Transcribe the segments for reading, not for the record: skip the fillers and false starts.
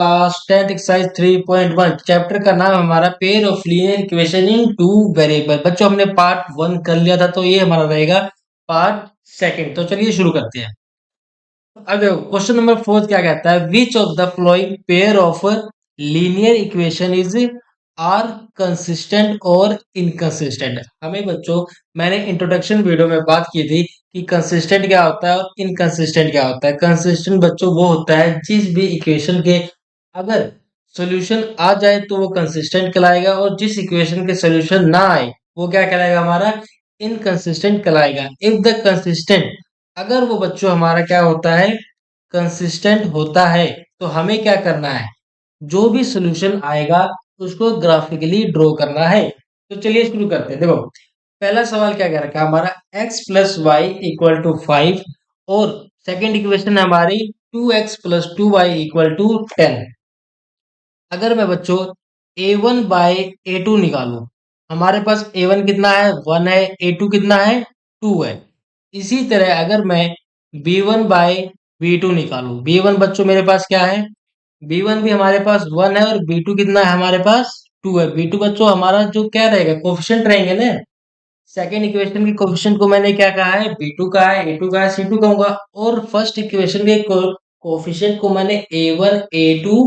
Class 10th exercise 3.1 chapter का नाम हमारा pair of linear equation in two variable. बच्चों हमने पार्ट 1 कर लिया था, तो ये हमारा रहेगा पार्ट सेकंड। तो चलिए शुरू करते हैं। अब देखो क्वेश्चन नंबर 4 क्या कहता है, which of the following pair of linear equation is are consistent और इनकंसिस्टेंट। हमें बच्चों, मैंने इंट्रोडक्शन वीडियो में बात की थी कि कंसिस्टेंट क्या होता है और इनकंसिस्टेंट क्या होता है। कंसिस्टेंट बच्चों वो होता है जिस भी इक्वेशन के अगर सॉल्यूशन आ जाए तो वो कंसिस्टेंट कहलाएगा, और जिस इक्वेशन के सॉल्यूशन ना आए वो क्या कहलाएगा, हमारा इनकंसिस्टेंट कहलाएगा। इफ द कंसिस्टेंट, अगर वो बच्चों हमारा क्या होता है, कंसिस्टेंट होता है, तो हमें क्या करना है, जो भी सॉल्यूशन आएगा उसको ग्राफिकली ड्रॉ करना है। तो चलिए शुरू करते हैं। देखो पहला सवाल क्या कह रखा है हमारा, x plus y equal to 5, और सेकेंड इक्वेशन है हमारी 2x plus 2y equal to 10। अगर मैं बच्चों a1 बाय a2 निकालूं, हमारे पास a1 कितना है, 1 है, a2 कितना है, 2 है। इसी तरह अगर मैं b1 बाय b2 निकालूं, b1 बच्चों मेरे पास क्या है, b1 भी हमारे पास 1 है, और b2 कितना है हमारे पास 2 है। b2 बच्चों हमारा जो क्या रहेगा, कोफिशिएंट रहेंगे ना। सेकेंड इक्वेशन के कोफिशिएंट को मैंने क्या कहा है, b2 का है, a2 का है, c2 कहूंगा, और फर्स्ट इक्वेशन के कोफिशिएंट को मैंने a1 a2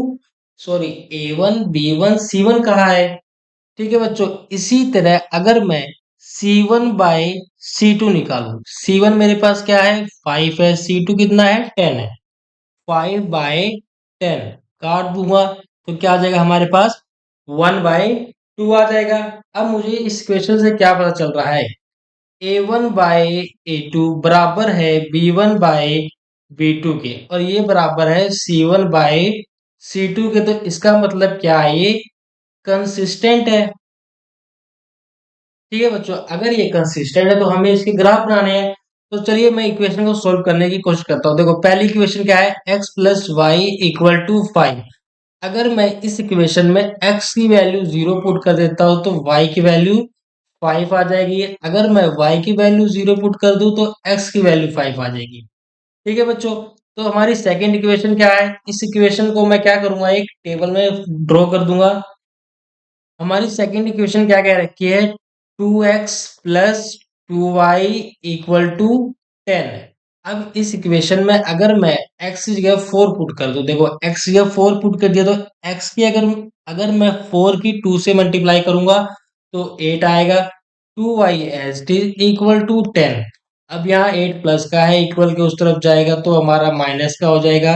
sorry a1 b1 c1 कहा है। ठीक है बच्चों, इसी तरह अगर मैं c1 बाय c2 निकालूं, c1 मेरे पास क्या है, 5 है, c2 कितना है, 10 है। 5/10 काट दूंगा तो क्या आ जाएगा हमारे पास, 1/2 आ जाएगा। अब मुझे इस क्वेश्चन से क्या पता चल रहा है, a1 बाय a2 बराबर है b1 बाय b2 के, और ये बराबर है c1 बाय c2 के। तो इसका मतलब क्या है, ये कंसिस्टेंट है। ठीक है बच्चों, अगर ये कंसिस्टेंट है तो हमें इसके ग्राफ बनाने हैं। तो चलिए मैं इक्वेशन को सोल्व करने की कोशिश करता हूँ। देखो पहली इक्वेशन क्या है, x plus y equal to 5। अगर मैं इस इक्वेशन में x की वैल्यू 0 पुट कर देता हूँ तो y की वैल्यू 5 आ जाएगी। अगर मैं y की वैल्यू 0 पुट कर दूं तो x की वैल्यू 5 आ जाएगी। ठीक है बच्चों, तो हमारी सेकेंड इक्वेशन क्या है, इस इक्वेशन को मैं क्या करूंगा, एक टेबल में ड्रॉ कर दूंगा। हमारी सेकेंड इक्वेशन क्या कह रखी है, 2x plus 2y equal to 10। अब इस इक्वेशन में अगर मैं x की जगह 4 पुट कर दूं, देखो x की जगह 4 पुट कर दिया तो x की अगर अगर मैं 4 की 2 से मल्टीप्लाई करूंगा तो 8 आएगा। 2y as equal to 10। अब यहाँ 8 प्लस का है, इक्वल के उस तरफ जाएगा तो हमारा माइनस का हो जाएगा।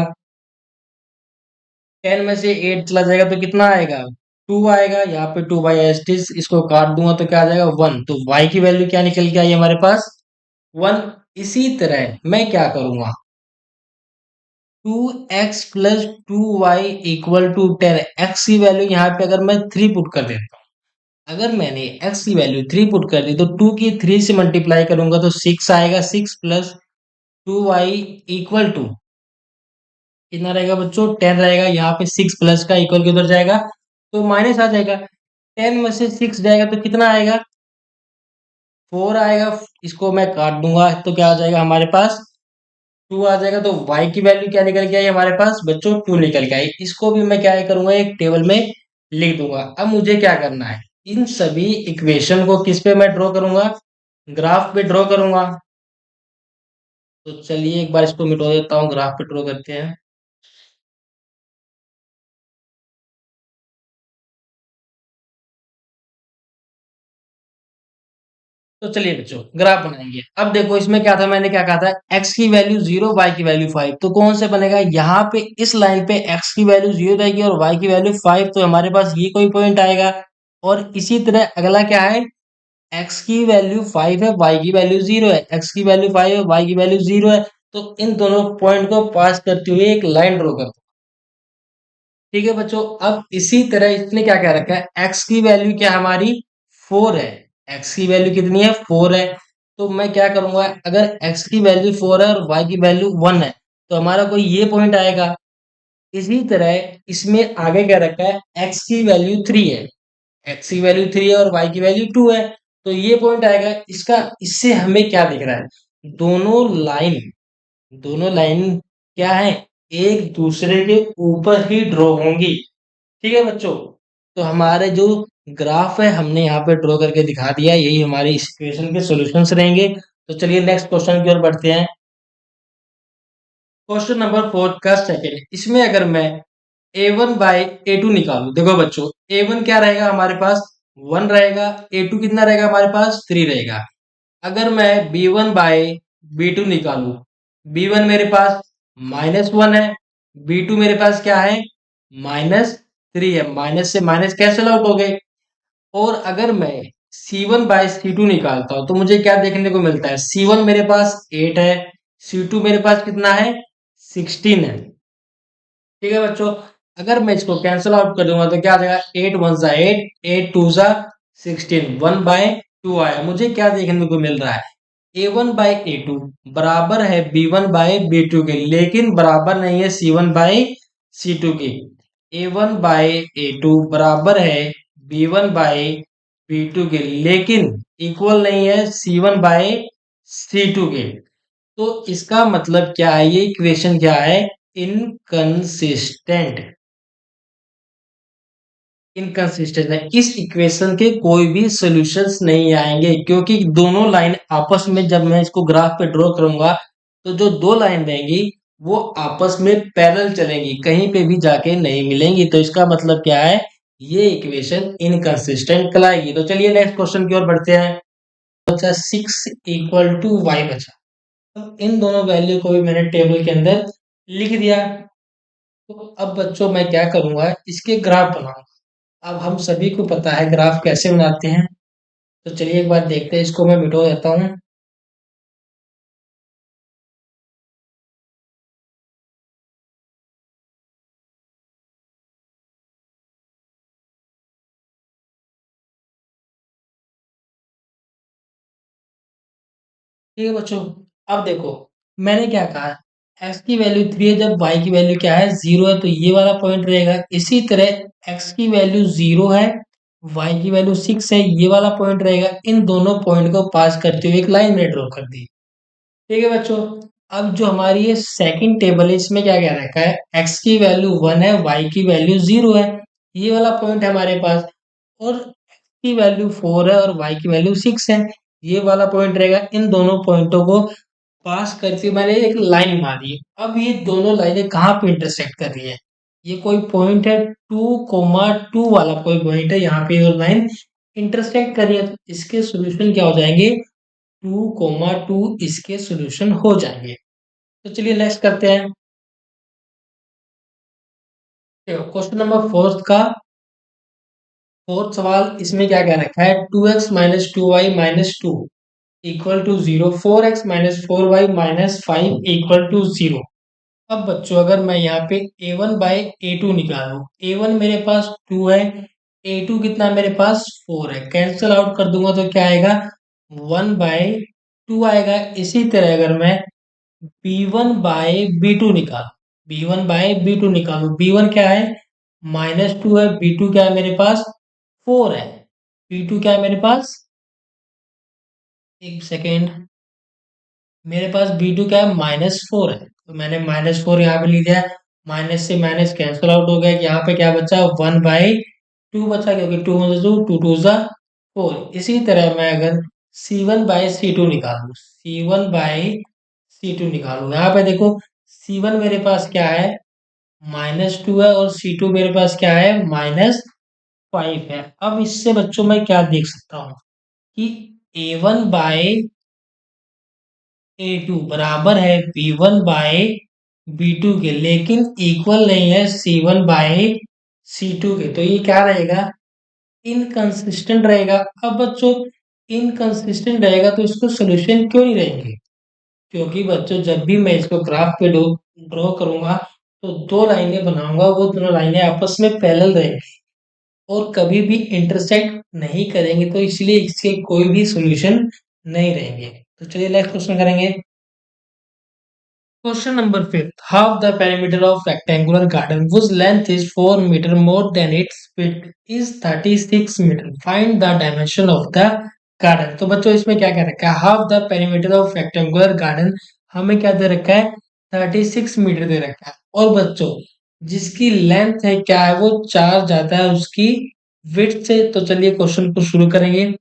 10 में से 8 चला जाएगा तो कितना आएगा, 2 आएगा। यहाँ पे 2 बाई एस इसको काट दूंगा तो क्या आ जाएगा, 1। तो y की वैल्यू क्या निकल के आई हमारे पास, 1। इसी तरह मैं क्या करूंगा, 2x plus 2y equal to 10, x की वैल्यू यहाँ पे अगर मैं 3 पुट कर देता हूँ, अगर मैंने x की वैल्यू 3 पुट कर दी तो 2 की 3 से मल्टीप्लाई करूंगा तो 6 आएगा। 6 प्लस 2y इक्वल टू कितना रहेगा बच्चों, 10 रहेगा। यहाँ पे 6 प्लस का इक्वल के उधर जाएगा तो माइनस आ जाएगा। 10 में से 6 जाएगा तो कितना आएगा, 4 आएगा। इसको मैं काट दूंगा तो क्या आ जाएगा हमारे पास, 2 आ जाएगा। तो y की वैल्यू क्या निकल के आई हमारे पास बच्चों, 2 निकल के आई। इसको भी मैं क्या करूंगा, एक टेबल में लिख दूंगा। अब मुझे क्या करना है, इन सभी इक्वेशन को किस पे मैं ड्रॉ करूंगा, ग्राफ पे ड्रॉ करूंगा। तो चलिए एक बार इसको मिटा देता हूँ, ग्राफ पे ड्रॉ करते हैं। तो चलिए बच्चों ग्राफ बनाएंगे। अब देखो इसमें क्या था, मैंने क्या कहा था, x की वैल्यू 0, y की वैल्यू 5। तो कौन से बनेगा, यहाँ पे इस लाइन पे x की वैल्यू 0 रहेगी और y की वैल्यू 5, तो हमारे पास ये कोई पॉइंट आएगा। और इसी तरह अगला क्या है, x की वैल्यू 5 है, y की वैल्यू 0 है, x की वैल्यू 5 है, y की वैल्यू 0 है। तो इन दोनों पॉइंट को पास करते हुए एक लाइन ड्रॉ कर दो। ठीक है बच्चों, अब इसी तरह इसने क्या कह रखा है, x की वैल्यू क्या हमारी 4 है, x की वैल्यू कितनी है, 4 है। तो मैं क्या करूंगा, अगर x की वैल्यू 4 है और y की वैल्यू 1 है तो हमारा कोई ये पॉइंट आएगा। इसी तरह इसमें आगे क्या रखा है, x की वैल्यू 3 है, x की वैल्यू 3 है और y की वैल्यू 2 है, तो ये पॉइंट आएगा इसका। इससे हमें क्या दिख रहा है, दोनों लाइन क्या है, एक दूसरे के ऊपर ही ड्रॉ होंगी। ठीक है बच्चों, तो हमारे जो ग्राफ है हमने यहाँ पे ड्रॉ करके दिखा दिया, यही हमारी इस इक्वेशन के सॉल्यूशंस रहेंगे। तो चलिए नेक्स्ट क्वेश्चन की ओर बढ़ते हैं। क्वेश्चन नंबर 4 का सेकंड, इसमें अगर मैं a1 बाई a2 निकालू, देखो बच्चों a1 क्या रहेगा हमारे पास 1 रहेगा, a2 कितना रहेगा हमारे पास 3 रहेगा। अगर मैं b1 बाई b2 निकालू, b1 मेरे पास -1 है, b2 मेरे पास क्या है -3 है, माइनस से माइनस कैंसिल आउट हो गए। और अगर मैं C1 बाई C2 निकालता हूं तो मुझे क्या देखने को मिलता है, C1 मेरे पास 8 है, C2 मेरे पास कितना है 16 है। ठीक है बच्चों, अगर मैं इसको कैंसिल आउट कर दूंगा तो क्या आ जाएगा 8 वन जा 8, 8 टू जा 16, 1 बाय 2 आया। मुझे क्या देखने को मिल रहा है A1 बाई A2 बराबर है B1 बाई B2 के, लेकिन बराबर नहीं है C1 बाई C2 के। A1 बाई A2 बराबर है B1 बाई B2 के, लेकिन इक्वल नहीं है C1 बाई C2 के। तो इसका मतलब क्या है, ये इक्वेशन क्या है, इनकंसिस्टेंट। इनकंसिस्टेंट है, इस इक्वेशन के कोई भी सॉल्यूशंस नहीं आएंगे, क्योंकि दोनों लाइन आपस में जब मैं इसको ग्राफ पे ड्रॉ करूंगा तो जो दो लाइन रहेंगी वो आपस में पैरेलल चलेंगी, कहीं पे भी जाके नहीं मिलेंगी। तो इसका मतलब क्या है, ये इक्वेशन इनकंसिस्टेंट कहलाएगी। तो चलिए नेक्स्ट क्वेश्चन की ओर बढ़ते हैं। बचा 6 इक्वल टू वाई बचा, तो इन दोनों वैल्यू को भी मैंने टेबल के अंदर लिख दिया। तो अब बच्चों मैं क्या करूंगा, इसके ग्राफ बनाऊंगा। अब हम सभी को पता है ग्राफ कैसे बनाते हैं, तो चलिए एक बार देखते हैं, इसको मैं मिटो देता हूँ। ठीक है बच्चों, अब देखो मैंने क्या कहा, x की वैल्यू 3 है जब y की वैल्यू क्या है 0 है, तो ये वाला पॉइंट रहेगा। इसी तरह x की वैल्यू 0 है, y की वैल्यू 6 है, ये वाला पॉइंट रहेगा। इन दोनों पॉइंट को पास करते हुए एक लाइन में ड्रॉ कर दी। ठीक है बच्चों, अब जो हमारी ये सेकंड टेबल है इसमें क्या क्या रखा है, x की वैल्यू 1 है, y की वैल्यू 0 है, ये वाला पॉइंट है हमारे पास। और x की वैल्यू 4 है और y की वैल्यू 6 है, ये वाला पॉइंट रहेगा। इन दोनों पॉइंटों को पास करके मैंने एक लाइन मारी है। अब ये दोनों लाइनें कहाँ पे इंटरसेक्ट कर रही है, ये कोई पॉइंट है 2,2 वाला कोई पॉइंट है, यहाँ पे ये लाइन इंटरसेक्ट कर रही है। तो इसके सॉल्यूशन क्या हो जाएंगे, 2,2 इसके सॉल्यूशन हो जाएंगे। तो चलिए नेक्स्ट करते हैं। क्वेश्चन नंबर फोर्थ का फोर्थ सवाल, इसमें क्या क्या रखा है, 2x minus 2y minus 2 equal to 0, 4x minus 4y minus 5 equal to 0। अब बच्चों अगर मैं यहाँ पे a1 बाई a2 निकालूं, a1 मेरे पास 2 है, a2 कितना मेरे पास 4 है, कैंसिल आउट कर दूंगा तो क्या आएगा 1 बाई 2 आएगा। इसी तरह अगर मैं b1 बाई b2 निकालूं, b1 बाई b2 निकालूं, b1 क्या है -2 है, b2 क्या है मेरे पास 4 है, b2 क्या है मेरे पास, एक सेकेंड, मेरे पास B2 क्या है -4 है, तो मैंने -4 यहाँ पे लिख दिया। माइनस से माइनस कैंसिल आउट हो गया, यहाँ पे क्या बचा 1 बाई 2 बचा, क्योंकि 2 वन 2, 2 टू ज़ा 4। इसी तरह मैं अगर C1 बाई C2 निकालूं, C1 बाई C2 निकालूं, यहाँ पे देखो C1 मेरे पास क्या है -2 है और C2 मेरे पास क्या है -5 है। अब इससे बच्चों मैं क्या देख सकता हूँ कि A1 बाई A2 बराबर है B1 बाई B2 के, लेकिन इक्वल नहीं है C1 बाई C2 के। तो ये क्या रहेगा, इनकंसिस्टेंट रहेगा। अब बच्चों इनकंसिस्टेंट रहेगा तो इसको सोल्यूशन क्यों नहीं रहेंगे, क्योंकि बच्चों जब भी मैं इसको ग्राफ पे ड्रॉ करूंगा तो दो लाइनें बनाऊंगा, वो दोनों लाइनें आपस में पैरेलल रहेंगी और कभी भी इंटरसेक्ट नहीं करेंगे, तो इसलिए इसके कोई भी सॉल्यूशन नहीं रहेंगे। तो चलिए नेक्स्ट क्वेश्चन करेंगे। Question number 5. Half the perimeter of rectangular garden whose length is 4 meter more than its width is 36 meter. Find the dimension of the garden. तो बच्चों इसमें क्या क्या रखा है, half the perimeter of rectangular garden हमें क्या दे रखा है 36 मीटर दे रखा है। और बच्चों जिसकी लेंथ है क्या है, वो 4 ज्यादा है उसकी विड्थ से। तो चलिए क्वेश्चन को शुरू करेंगे।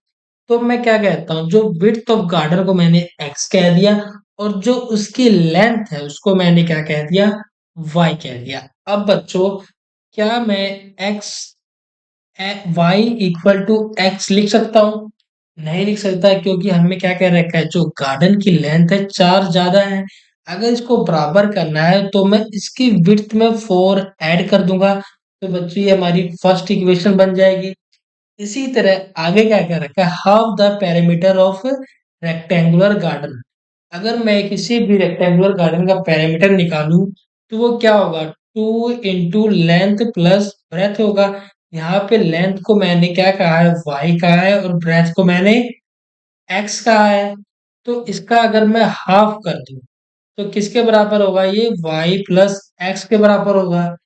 तो मैं क्या कहता हूँ, जो विड्थ ऑफ गार्डन को मैंने एक्स कह दिया और जो उसकी लेंथ है उसको मैंने क्या कह दिया, वाई कह दिया। अब बच्चों क्या मैं x y equal to x लिख सकता हूँ? नहीं लिख सकता, क्योंकि हमें क्या कह रखा है, जो गार्डन की लेंथ है 4 ज्यादा है। अगर इसको बराबर करना है तो मैं इसकी विड्थ में 4 ऐड कर दूंगा। तो बच्चों ये हमारी फर्स्ट इक्वेशन बन जाएगी। इसी तरह आगे क्या कह रखा है, half the perimeter of rectangular garden. अगर मैं किसी भी रेक्टेंगुलर गार्डन का पेरीमीटर निकालूं तो वो क्या होगा, 2 इंटू लेंथ प्लस ब्रेथ होगा। यहाँ पे लेंथ को मैंने क्या कहा है, वाई कहा है, और ब्रेथ को मैंने एक्स कहा है। तो इसका अगर मैं हाफ कर दूं तो किसके बराबर होगा, ये वाई प्लस एक्स के बराबर होगा।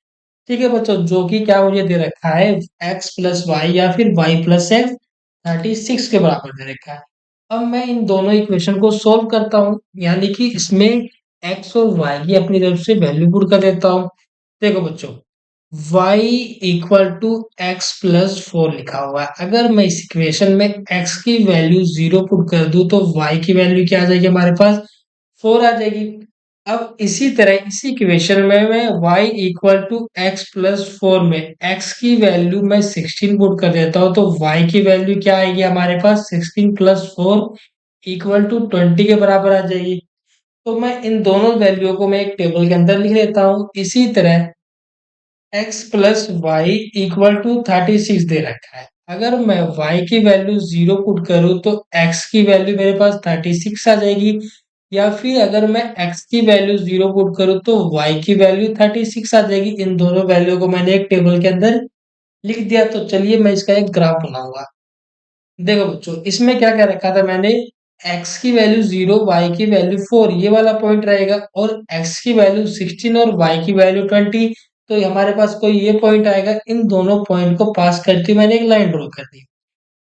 ठीक है बच्चों, जो कि क्या मुझे दे रखा है, एक्स प्लस वाई या फिर वाई प्लस एक्स 36 के बराबर दे रखा है। अब मैं इन दोनों इक्वेशन को सोल्व करता हूँ, यानी कि इसमें एक्स और वाई की अपनी तरफ से वैल्यू पुट कर देता हूँ। देखो बच्चों, y equal to x plus 4 लिखा हुआ है। अगर मैं इस इक्वेशन में x की वैल्यू 0 पुट कर दूं तो y की वैल्यू क्या आ जाएगी, हमारे पास 4 आ जाएगी। अब इसी तरह इसी इक्वेशन में मैं y equal to x plus 4 में x की वैल्यू मैं 16 पुट कर देता हूँ, तो y की वैल्यू क्या आएगी हमारे पास, 16 प्लस 4 इक्वल टू 20 के बराबर आ जाएगी। तो मैं इन दोनों वैल्यू को मैं एक टेबल के अंदर लिख लेता हूँ। इसी तरह x plus y equal to 36 दे रखा है। अगर मैं y की वैल्यू 0 पुट करूं तो x की वैल्यू मेरे पास 36 आ जाएगी, या फिर अगर मैं x की वैल्यू 0 पुट करूं तो y की वैल्यू 36 आ जाएगी। इन दोनों वैल्यू को मैंने एक टेबल के अंदर लिख दिया। तो चलिए मैं इसका एक ग्राफ बनाऊंगा। देखो बच्चों, इसमें क्या क्या रखा था मैंने, x की वैल्यू 0, y की वैल्यू 4, ये वाला पॉइंट रहेगा, और x की वैल्यू 16 और y की वैल्यू 20। तो हमारे पास कोई ये पॉइंट आएगा, इन दोनों पॉइंट को पास करके मैंने एक लाइन ड्रॉ कर दी।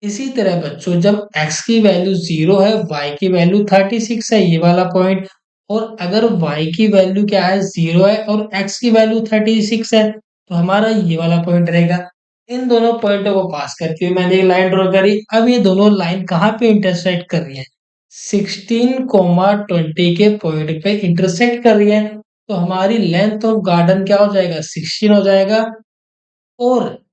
इसी तरह बच्चों, जब x की वैल्यू 0 है, y की वैल्यू 36 है, ये वाला पॉइंट, और अगर y की वैल्यू क्या है, 0 है, और x की वैल्यू 36 है, तो हमारा ये वाला पॉइंट रहेगा। इन दोनों पॉइंटों को पास करके मैंने एक लाइन ड्रॉ करी। अब ये दोनों लाइन कहाँ पे इंटरसेक्ट कर रही है, 16, 20 के पॉइंट पे इंटरसेक्ट कर रही है। तो हमारी लेंथ ऑफ गार्डन क्या हो जाएगा, 16 हो जाएगा। और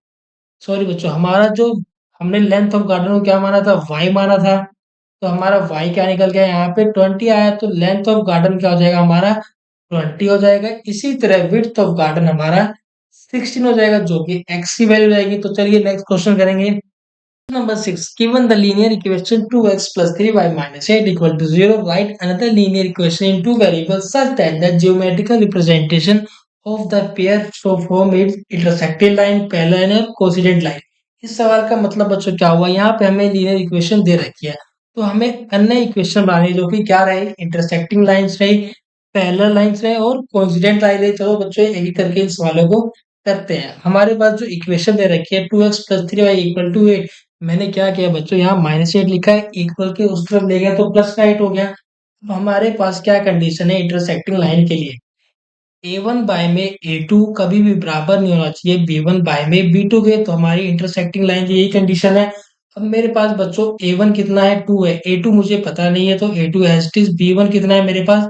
सॉरी बच्चों, हमारा जो हमने लेंथ ऑफ गार्डन को क्या माना था, वाई माना था। तो हमारा वाई क्या निकल गया, यहाँ पे 20 आया, तो लेंथ ऑफ गार्डन क्या हो जाएगा हमारा, 20 हो जाएगा। इसी तरह विड्थ ऑफ गार्डन हमारा 16 हो जाएगा, जो कि एक्स की वैल्यू रहेगी। तो चलिए नेक्स्ट क्वेश्चन करेंगे। Number 6. Given the linear equation 2x plus 3y minus 8 equal to 0, write another linear equation in two variables such that the geometrical representation of the pair show form its intersecting line, parallel line और coincident line। इस सवाल का मतलब बच्चों क्या हुआ, यहाँ पे हमें लीनियर इक्वेशन दे रखी है, तो हमें अन्य इक्वेशन बनानी है, जो कि क्या रहे, इंटरसेक्टिंग लाइंस रहे, पैरेलल लाइंस रहे, और कोइंसिडेंट लाइन रहे। चलो बच्चों एक एक करके इन सवालों को करते हैं। हमारे पास जो इक्वेशन दे रखी है 2x+3y इक्वल टू 8, मैंने क्या किया बच्चों, यहाँ -8 लिखा है, इक्वल के उस तरफ ले गया तो +8 हो गया। अब हमारे पास क्या कंडीशन है इंटरसेक्टिंग लाइन के लिए, A1 बाय में A2 कभी भी बराबर नहीं होना चाहिए B1 बाय में B2 के। तो हमारी इंटरसेक्टिंग लाइन की यही कंडीशन है। अब मेरे पास बच्चों A1 कितना है, 2 है, A2 मुझे पता नहीं है तो A2 as it is, B1 कितना है मेरे पास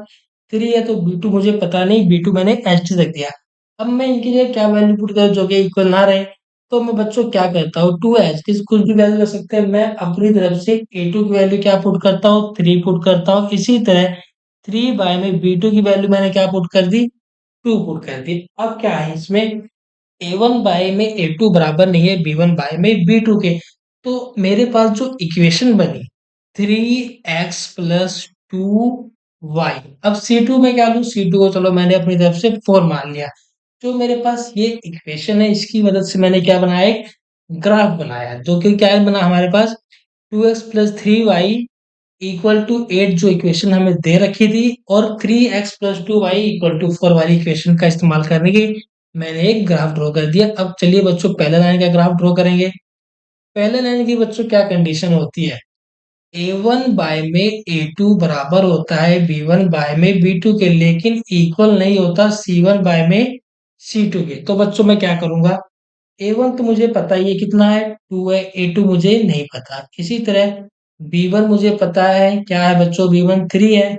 3 है, तो B2 मुझे पता नहीं, B2 मैंने एज इट इज रख दिया। अब मैं इनकी जगह क्या वैल्यू पुट करूं जो कि इक्वल ना रहे, तो मैं बच्चों क्या करता हूँ, 2 एज इट इज कुछ भी वैल्यू रख सकते हैं, मैं अपनी तरफ से A2 की वैल्यू क्या पुट करता हूँ, 3 पुट करता हूँ। इसी तरह 3 बाय में B2 की वैल्यू मैंने क्या पुट कर दी, 2 पुट कर दी। अब क्या है इसमें, A1 बाय में A2 बराबर नहीं है B1 बाय में B2 के। तो मेरे पास जो इक्वेशन बनी 3x+2y, अब C2 में क्या लूँ, C2 को चलो मैंने अपनी तरफ से 4 मान लिया। जो मेरे पास ये इक्वेशन है, इसकी मदद से मैंने क्या बनाया, एक ग्राफ बनाया, जो कि क्या बना हमारे पास, 2x+3y इक्वल टू 8 जो इक्वेशन हमें दे रखी थी, और 3x+2y इक्वल टू 4 वाली इक्वेशन का इस्तेमाल करने की मैंने एक ग्राफ ड्रॉ कर दिया। अब चलिए बच्चों पहले लाइन का ग्राफ ड्रॉ करेंगे। पहले लाइन की बच्चों क्या कंडीशन होती है, A1 बाय में A2 बराबर होता है B1 बाय में B2 के, लेकिन इक्वल नहीं होता C1 बाय में C2 के। तो बच्चों मैं क्या करूंगा, A1 तो मुझे पता ही है कितना है, 2 है। A2 मुझे नहीं पता। इसी तरह B1 मुझे पता है, क्या है बच्चों, B1 3 है।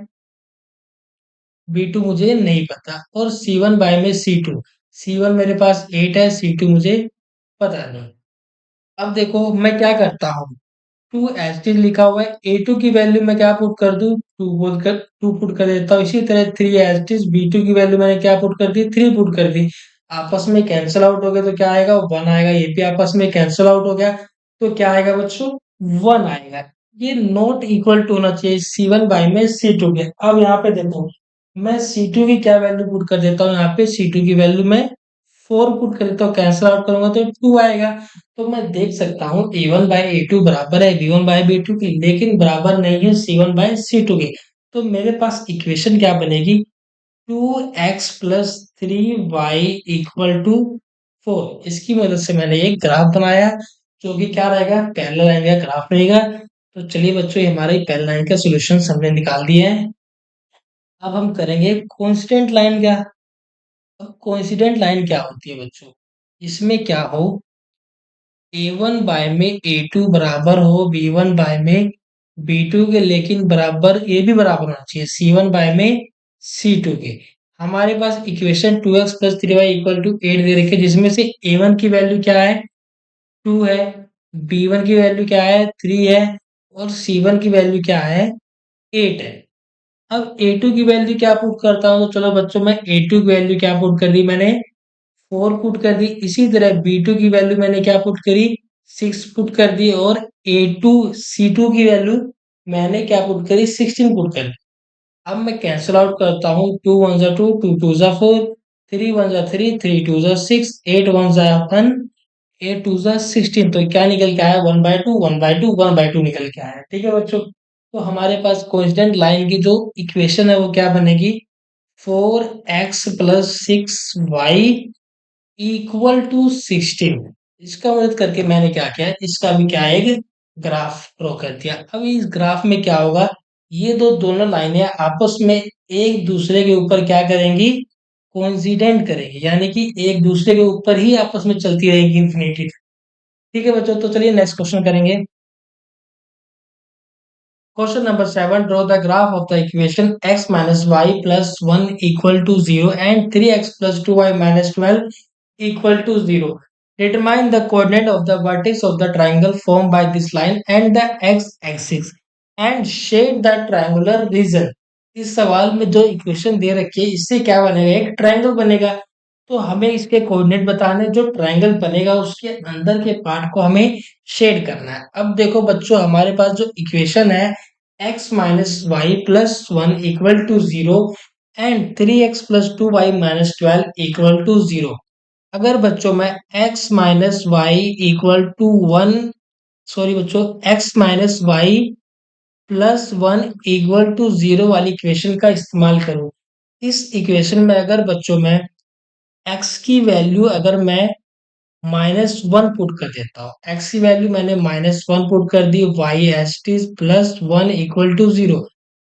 B2 मुझे नहीं पता। और C1 बाय में C2, C1 मेरे पास 8 है, C2 मुझे पता नहीं। अब देखो मैं क्या करता हूँ, टू एच डी लिखा हुआ है, ए टू की वैल्यू मैं क्या पुट कर दूं, टू बोलकर टू पुट कर देता हूँ। इसी तरह three H D, B two की वैल्यू मैंने क्या पुट कर दी, थ्री पुट कर दी। आपस में कैंसिल आउट हो गया तो क्या आएगा, वन आएगा। ये भी आपस में कैंसिल आउट हो गया तो क्या आएगा बच्चों, वन आएगा। ये नॉट इक्वल टू होना चाहिए सी वन बाई में सी टू के। अब यहाँ पे देखो, मैं सी टू की क्या वैल्यू पुट कर देता हूँ, यहाँ पे सी टू की वैल्यू मैं फोर पुट कर देता हूँ, कैंसिल आउट करूंगा तो टू आएगा। तो मैं देख सकता हूँ A one by A two बराबर है B one by B two की, लेकिन बराबर नहीं है C one by C two की। तो मेरे पास इक्वेशन क्या बनेगी, two x plus three Y equal to four. इसकी मदद से मैंने एक ग्राफ बनाया, जो कि क्या रहेगा, पैरेलल लाइन का ग्राफ रहेगा। तो चलिए बच्चों, ये हमारे पैरेलल लाइन का सोल्यूशन हमने निकाल दिया है। अब हम करेंगे कोंस्टेंट लाइन का। अब कोइंसिडेंट लाइन क्या होती है बच्चों, इसमें क्या हो, ए वन बाय में ए टू बराबर हो बी वन बाय में बी टू के, लेकिन बराबर ये भी बराबर होना चाहिए सी वन बाय में सी टू के। हमारे पास equation two x plus three Y equal to eight दे रखी है, जिसमें से ए वन की वैल्यू क्या है, टू है। बी वन की वैल्यू क्या है, थ्री है। और सी वन की वैल्यू क्या है, एट है। अब ए टू की वैल्यू क्या पुट करता हूँ, तो चलो बच्चों मैं ए टू की वैल्यू क्या पुट कर दी, मैंने फोर पुट कर दी। इसी तरह बी टू की वैल्यू मैंने क्या पुट करी, सिक्स पुट कर दी। और ए टू सी टू की वैल्यू मैंने क्या पुट करी, सिक्सटीन पुट कर दी। अब मैं कैंसिल आउट करता हूँ, टू वन जा टू, टू टू जा फोर, थ्री वन जा थ्री, थ्री टू जा सिक्स, एट वन जा वन, एट टू जा सिक्सटीन। तो क्या निकल के आया, one by two, one by two, one by two निकल के आया। ठीक है बच्चों, तो हमारे पास कोइंसिडेंट लाइन की जो इक्वेशन है वो क्या बनेगी, four x plus six y equal to sixteen. इसका मदद करके मैंने क्या किया, इसका भी क्या है, एक ग्राफ ड्रॉ कर दिया। अब इस ग्राफ में क्या होगा, ये दो दोनों लाइनें आपस में एक दूसरे के ऊपर क्या करेंगी, कोइंसिडेंट करेंगी, यानी कि एक दूसरे के ऊपर ही आपस में चलती रहेगी इंफिनिटी। ठीक है बच्चों, तो चलिए नेक्स्ट क्वेश्चन करेंगे। Question number seven, draw the graph of the equation x minus Y plus one equal to zero and three x plus two y minus twelve equal to zero. Determine the coordinate of the vertex of the triangle form by this line and the x axis and shade the triangular region. इस सवाल में जो equation दे रखी है, इससे क्या बनेगा, एक ट्रायंगल बनेगा। तो हमें इसके कोऑर्डिनेट बताने, जो ट्रायंगल बनेगा उसके अंदर के पार्ट को हमें शेड करना है। अब देखो बच्चों, हमारे पास जो इक्वेशन है, x minus Y plus one equal to zero and three x plus two y minus twelve equal to zero. अगर बच्चों मैं x minus y equal to one, sorry बच्चों, x minus Y plus one equal to zero वाली equation का इस्तेमाल करूं, इस equation में अगर बच्चों मैं x की वैल्यू अगर मैं माइनस वन पुट कर देता हूँ, एक्स की वैल्यू मैंने माइनस वन पुट कर दी, Y S T plus one equal to zero.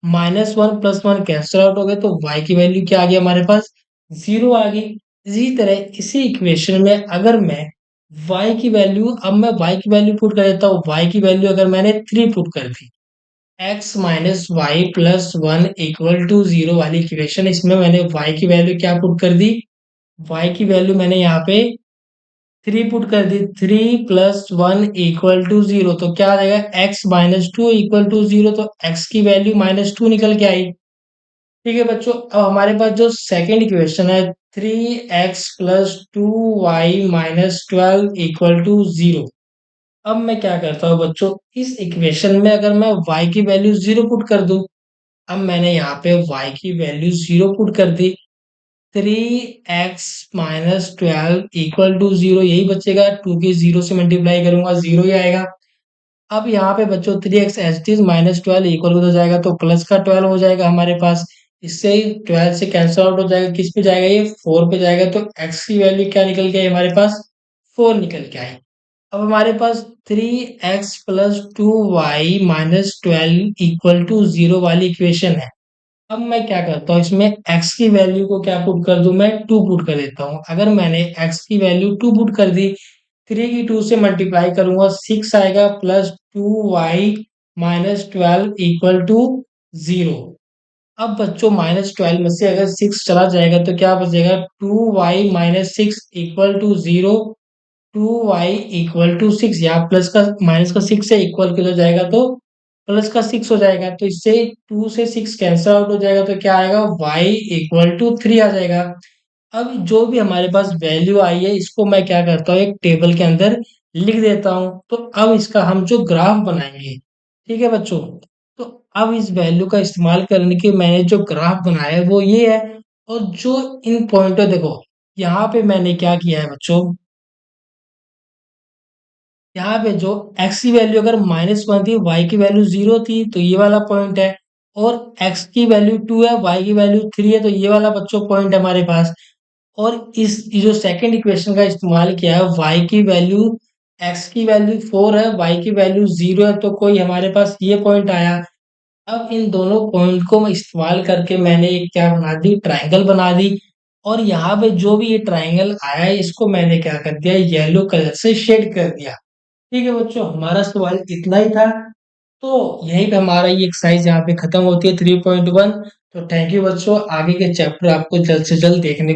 Minus one plus one cancel out हो गए, तो वाई की वैल्यू क्या आ गई हमारे पास, जीरो आ गई। इसी तरह इसी इक्वेशन में अगर मैं वाई की वैल्यू, अब मैं वाई की वैल्यू पुट कर देता हूँ, वाई की वैल्यू अगर मैंने थ्री पुट कर दी, X minus Y plus one equal to zero वाली इक्वेशन, इसमें मैंने वाई की वैल्यू क्या पुट कर दी, वाई की वैल्यू मैंने यहाँ पे थ्री पुट कर दी, three plus one equal to zero. तो क्या आ जाएगा, X minus two equal to zero. तो एक्स की वैल्यू माइनस टू निकल के आई। ठीक है बच्चों, अब हमारे पास जो सेकंड इक्वेशन है, three x plus two y minus twelve equal to zero. अब मैं क्या करता हूँ बच्चों, इस इक्वेशन में अगर मैं y की वैल्यू जीरो पुट कर दूं, अब मैंने यहाँ पे y की वैल्यू जीरो पुट कर दी, three X minus twelve equal to zero, यही बचेगा, टू की जीरो से मल्टीप्लाई करूंगा, जीरो ही आएगा। अब यहाँ पे बच्चों three x H T minus twelve equal हो जाएगा, तो प्लस का ट्वेल्व हो जाएगा हमारे पास। इससे ही ट्वेल्व से कैंसिल आउट हो जाएगा, किस पे जाएगा, ये फोर पे जाएगा। तो एक्स की वैल्यू क्या निकल के आई हमारे पास, फोर निकल के आई। अब हमारे पास 3x+2y-12 इक्वल टू 0 वाली इक्वेशन है। अब मैं क्या करता हूँ, इसमें x की वैल्यू को क्या पुट कर दूं, मैं 2 पुट कर देता हूँ। अगर मैंने x की वैल्यू 2 पुट कर दी, 3 की 2 से मल्टीप्लाई करूंगा, 6 आएगा, +2y-12 इक्वल टू 0। अब बच्चों -12 में से अगर 6 चला जाएगा तो क्या बचेगा, 2y-6 इक्वल टू 0। 2y = 6, यहाँ प्लस का माइनस का 6 से इक्वल किया जाएगा तो प्लस का 6 हो जाएगा, तो इससे 2 से 6 कैंसिल आउट हो जाएगा, तो क्या आएगा, y = 3 आ जाएगा। अब जो भी हमारे पास वैल्यू आई है, इसको मैं क्या करता हूँ, एक टेबल के अंदर लिख देता हूँ। तो अब इसका हम जो ग्राफ बनाएंगे, ठीक है बच्चों, तो अब इस वैल्यू का इस्तेमाल करने के मैंने जो ग्राफ बनाया है वो ये है। और जो इन पॉइंटो देखो, यहाँ पे मैंने क्या किया है बच्चों, यहाँ पे जो x की वैल्यू अगर -1 थी, y की वैल्यू 0 थी, तो ये वाला पॉइंट है। और x की वैल्यू 2 है, y की वैल्यू 3 है, तो ये वाला बच्चों पॉइंट है हमारे पास। और इस ये जो सेकंड इक्वेशन का इस्तेमाल किया है, y की वैल्यू, x की वैल्यू 4 है, y की वैल्यू 0 है, तो कोई हमारे पास ये पॉइंट आया। अब इन दोनों पॉइंट को मैं इस्तेमाल करके मैंने एक क्या बना दी, ट्राइंगल बना दी। और यहाँ पे जो भी ये ट्राइंगल आया है, इसको मैंने क्या कर दिया, येलो कलर से शेड कर दिया। ठीक है बच्चों, हमारा सवाल इतना ही था। तो यहीं पे हमारा ये एक्सरसाइज यहाँ पे खत्म होती है 3.1। तो थैंक यू बच्चों, आगे के चैप्टर आपको जल्द से जल्द देखने